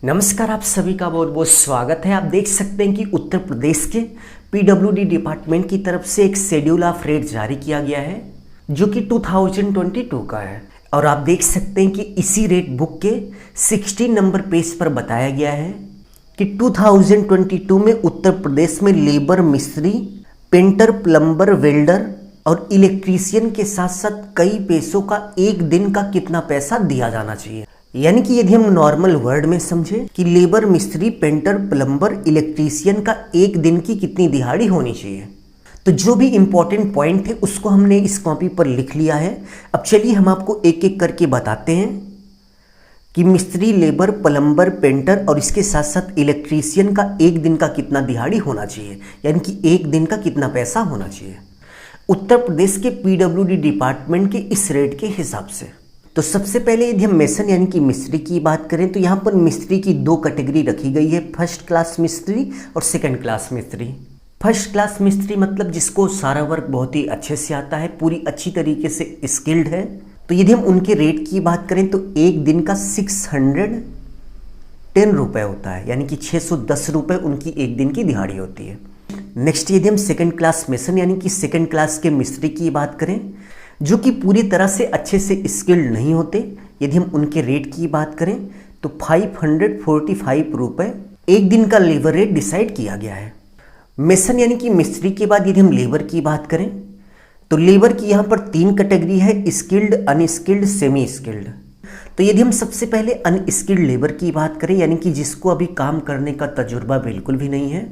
नमस्कार, आप सभी का बहुत बहुत स्वागत है। आप देख सकते हैं कि उत्तर प्रदेश के पीडब्ल्यूडी डिपार्टमेंट की तरफ से एक शेड्यूल ऑफ रेट जारी किया गया है जो कि 2022 का है। और आप देख सकते हैं कि इसी रेट बुक के 16 नंबर पेज पर बताया गया है कि 2022 में उत्तर प्रदेश में लेबर, मिस्त्री, पेंटर, प्लम्बर, वेल्डर और इलेक्ट्रीशियन के साथ साथ कई पेशों का एक दिन का कितना पैसा दिया जाना चाहिए। यानी कि यदि हम नॉर्मल वर्ड में समझें कि लेबर, मिस्त्री, पेंटर, प्लम्बर, इलेक्ट्रीशियन का एक दिन की कितनी दिहाड़ी होनी चाहिए, तो जो भी इंपॉर्टेंट पॉइंट थे उसको हमने इस कॉपी पर लिख लिया है। अब चलिए हम आपको एक एक करके बताते हैं कि मिस्त्री, लेबर, प्लम्बर, पेंटर और इसके साथ साथ इलेक्ट्रीशियन का एक दिन का कितना दिहाड़ी होना चाहिए, यानी कि एक दिन का कितना पैसा होना चाहिए उत्तर प्रदेश के पीडब्ल्यूडी डिपार्टमेंट के इस रेट के हिसाब से। तो सबसे पहले यदि हम मेसन यानी कि मिस्त्री की बात करें तो यहाँ पर मिस्त्री की दो कैटेगरी रखी गई है, फर्स्ट क्लास मिस्त्री और सेकंड क्लास मिस्त्री। फर्स्ट क्लास मिस्त्री मतलब जिसको सारा वर्क बहुत ही अच्छे से आता है, पूरी अच्छी तरीके से स्किल्ड है। तो यदि हम उनके रेट की बात करें तो एक दिन का 610 रुपये होता है, यानी कि 610 रुपये उनकी एक दिन की दिहाड़ी होती है। नेक्स्ट यदि हम सेकंड क्लास मेसन यानी कि सेकंड क्लास के मिस्त्री की बात करें जो कि पूरी तरह से अच्छे से स्किल्ड नहीं होते, यदि हम उनके रेट की बात करें तो 545 रुपये एक दिन का लेबर रेट डिसाइड किया गया है। मेसन यानी कि मिस्त्री के बाद यदि हम लेबर की बात करें तो लेबर की यहाँ पर तीन कैटेगरी है, स्किल्ड, अनस्किल्ड, सेमी स्किल्ड। तो यदि हम सबसे पहले अनस्किल्ड लेबर की बात करें यानी कि जिसको अभी काम करने का तजुर्बा बिल्कुल भी नहीं है,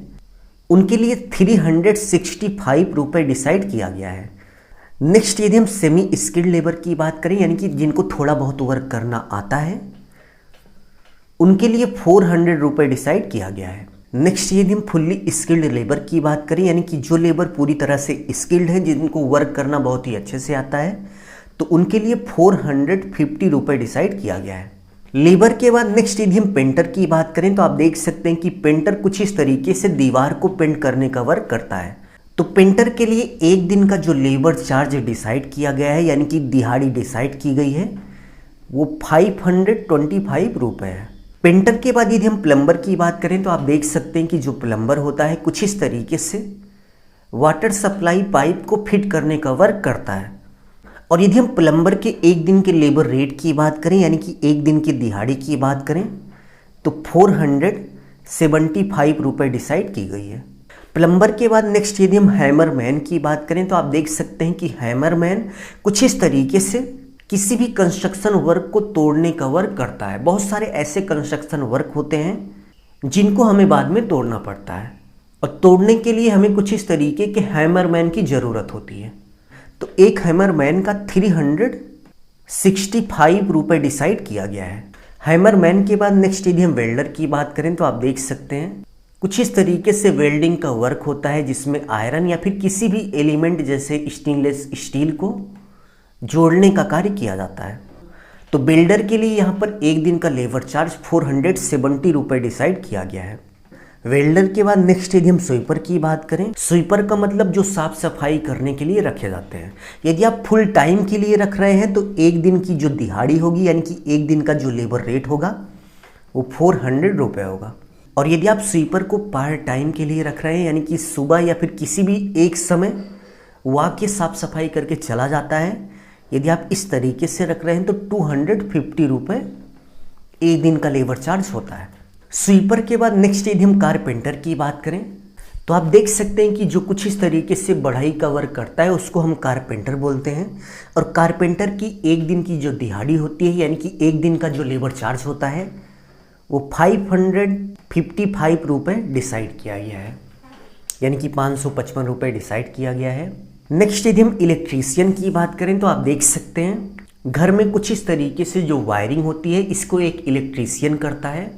उनके लिए 365 रुपये डिसाइड किया गया है। नेक्स्ट यदि हम सेमी स्किल्ड लेबर की बात करें यानी कि जिनको थोड़ा बहुत वर्क करना आता है, उनके लिए 400 रुपये डिसाइड किया गया है। नेक्स्ट यदि हम फुल्ली स्किल्ड लेबर की बात करें यानी कि जो लेबर पूरी तरह से स्किल्ड है, जिनको वर्क करना बहुत ही अच्छे से आता है, तो उनके लिए 450 रुपये डिसाइड किया गया है। लेबर के बाद नेक्स्ट यदि हम पेंटर की बात करें तो आप देख सकते हैं कि पेंटर कुछ इस तरीके से दीवार को पेंट करने का वर्क करता है। तो पेंटर के लिए एक दिन का जो लेबर चार्ज डिसाइड किया गया है यानी कि दिहाड़ी डिसाइड की गई है वो 525 रुपये है। पेंटर के बाद यदि हम प्लम्बर की बात करें तो आप देख सकते हैं कि जो प्लम्बर होता है कुछ इस तरीके से वाटर सप्लाई पाइप को फिट करने का वर्क करता है। और यदि हम प्लम्बर के एक दिन के लेबर रेट की बात करें यानी कि एक दिन की दिहाड़ी की बात करें तो 475 रुपये डिसाइड की गई है। प्लम्बर के बाद नेक्स्ट यदि हम हैमर मैन की बात करें तो आप देख सकते हैं कि हैमर मैन कुछ इस तरीके से किसी भी कंस्ट्रक्शन वर्क को तोड़ने का वर्क करता है। बहुत सारे ऐसे कंस्ट्रक्शन वर्क होते हैं जिनको हमें बाद में तोड़ना पड़ता है और तोड़ने के लिए हमें कुछ इस तरीके के हैमर मैन की ज़रूरत होती है। तो एक हैमर मैन का 365 रुपये डिसाइड किया गया है। हैमर मैन के बाद नेक्स्ट यदि हम वेल्डर की बात करें तो आप देख सकते हैं कुछ इस तरीके से वेल्डिंग का वर्क होता है जिसमें आयरन या फिर किसी भी एलिमेंट जैसे स्टेनलेस स्टील को जोड़ने का कार्य किया जाता है। तो बिल्डर के लिए यहाँ पर एक दिन का लेबर चार्ज 470 रुपये डिसाइड किया गया है। वेल्डर के बाद नेक्स्ट यदि हम स्वीपर की बात करें, स्वीपर का मतलब जो साफ सफाई करने के लिए रखे जाते हैं। यदि आप फुल टाइम के लिए रख रहे हैं तो एक दिन की जो दिहाड़ी होगी यानी कि एक दिन का जो लेबर रेट होगा वो 400 रुपये होगा। और यदि आप स्वीपर को पार्ट टाइम के लिए रख रहे हैं यानी कि सुबह या फिर किसी भी एक समय वो आके साफ सफाई करके चला जाता है, यदि आप इस तरीके से रख रहे हैं तो 250 रुपये एक दिन का लेबर चार्ज होता है। स्वीपर के बाद नेक्स्ट यदि हम कारपेंटर की बात करें तो आप देख सकते हैं कि जो कुछ इस तरीके से बढ़ाई का वर्क करता है उसको हम कारपेंटर बोलते हैं। और कारपेंटर की एक दिन की जो दिहाड़ी होती है यानी कि एक दिन का जो लेबर चार्ज होता है वो 555 रुपये डिसाइड किया गया है, यानी कि 555 रुपये डिसाइड किया गया है। नेक्स्ट यदि हम इलेक्ट्रीशियन की बात करें तो आप देख सकते हैं घर में कुछ इस तरीके से जो वायरिंग होती है इसको एक इलेक्ट्रीशियन करता है।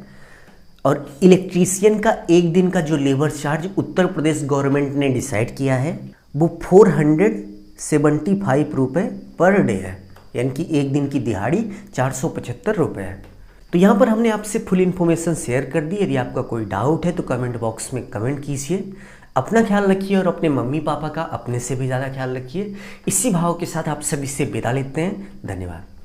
और इलेक्ट्रीशियन का एक दिन का जो labour charge Uttar Pradesh government ने डिसाइड किया है वो 475 रुपये पर डे है, यानी कि एक दिन की दिहाड़ी 475 रुपये है। तो यहाँ पर हमने आपसे फुल इन्फॉर्मेशन शेयर कर दी। यदि आपका कोई डाउट है तो कमेंट बॉक्स में कमेंट कीजिए। अपना ख्याल रखिए और अपने मम्मी पापा का अपने से भी ज़्यादा ख्याल रखिए। इसी भाव के साथ आप सभी से विदा लेते हैं। धन्यवाद।